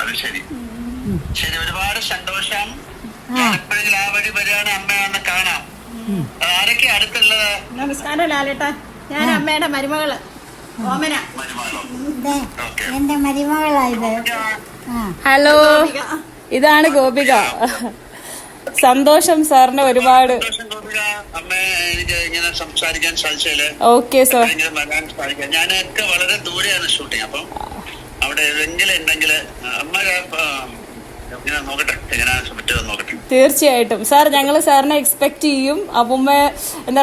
അത് ശരി. ശരി, ഒരുപാട് സന്തോഷം. എപ്പോഴെങ്കിലും ആ വഴി വരികയാണ് അമ്മയാണെന്ന് കാണാം. ആരൊക്കെ അടുത്തുള്ളത്? നമസ്കാരം ലാലേട്ടാ, ഞാൻ അമ്മയുടെ മരുമകള് ഓമന. എന്റെ മരുമകളായത്. ഹലോ, ഇതാണ് ഗോപിക. സന്തോഷം സാറിന് ഒരുപാട്. എനിക്ക് ഇങ്ങനെ സംസാരിക്കാൻ സാധിച്ചാല് ഓക്കെ സാർ. ഞാനൊക്കെ വളരെ ദൂരെയാണ് ഷൂട്ടിങ്. അപ്പം അവിടെ ഏതെങ്കിലും ഉണ്ടെങ്കിൽ അമ്മ നോക്കട്ടെ, എങ്ങനെയാണെന്ന് പറ്റുമോ നോക്കട്ടെ. തീർച്ചയായിട്ടും സാർ, ഞങ്ങള് സാറിനെ എക്സ്പെക്ട് ചെയ്യും.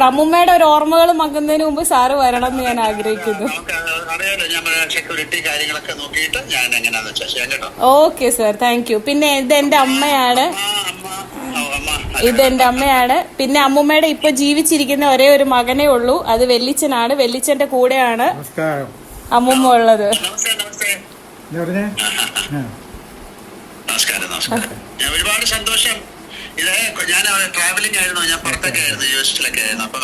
അമ്മുമ്മയുടെ ഒരു ഓർമ്മകൾ മങ്ങുന്നതിന് മുമ്പ് സാറ് വരണം എന്ന് ഞാൻ ആഗ്രഹിക്കുന്നു. അറിയാലോ, ഞാൻ സെക്യൂരിറ്റി കാര്യങ്ങളൊക്കെ നോക്കിയിട്ട് ഞാൻ എങ്ങനെയാന്ന് വെച്ചാൽ ചെയ്യാം കേട്ടോ. Okay sir, thank you. പിന്നെ ഇതെന്റെ അമ്മയാണ്. ഇതെന്റെ അമ്മയാണ്. പിന്നെ അമ്മുമ്മയുടെ ഇപ്പൊ ജീവിച്ചിരിക്കുന്ന ഒരേ ഒരു മകനേ ഉള്ളൂ, അത് വെല്ലിച്ചനാണ്. വെല്ലിച്ചന്റെ കൂടെയാണ് അമ്മുമ്മ ഉള്ളത്. നമസ്കാരം. ഞാൻ ഒരുപാട് സന്തോഷം. ഇത് ഞാൻ ട്രാവലിംഗ് ആയിരുന്നു, ഞാൻ പുറത്തൊക്കെ ആയിരുന്നു, യുഎസിലൊക്കെ ആയിരുന്നു. അപ്പൊ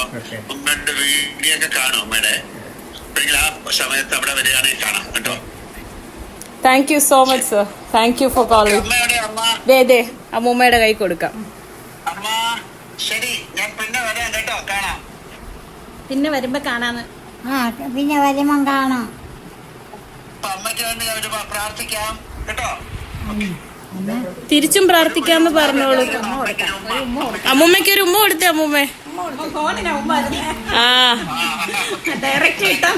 ഉമ്മയുടെ വീഡിയോ ഒക്കെ കാണും. ഉമ്മയുടെ ആ സമയത്ത് അവിടെ വരികയാണെങ്കിൽ കാണാം കേട്ടോ. Thank you so much sir. Thank you for calling. ദേ അമ്മൂമ്മയുടെ കൈ കൊടുക്കാം. അമ്മ ശരി, ഞാൻ പിന്നെ വരാം കേട്ടോ, കാണാം. പിന്നെ വരുമ്പോ കാണാന്ന്. പിന്നെ വരുമ്പോ കാണാം. അമ്മയ്ക്ക് വേണ്ടി ഞാൻ പ്രാർത്ഥിക്കാം കേട്ടോ. തിരിച്ചും പ്രാർത്ഥിക്കാന്ന് പറഞ്ഞോളൂ. അമ്മൂമ്മയ്ക്ക് ഒരു ഉമ്മ കൊടുത്തേ. അമ്മൂമ്മ ഡയറക്റ്റ് കിട്ടാം.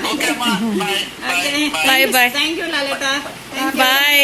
Bye bye. താങ്ക് യു ലാലേട്ടാ. ബൈ.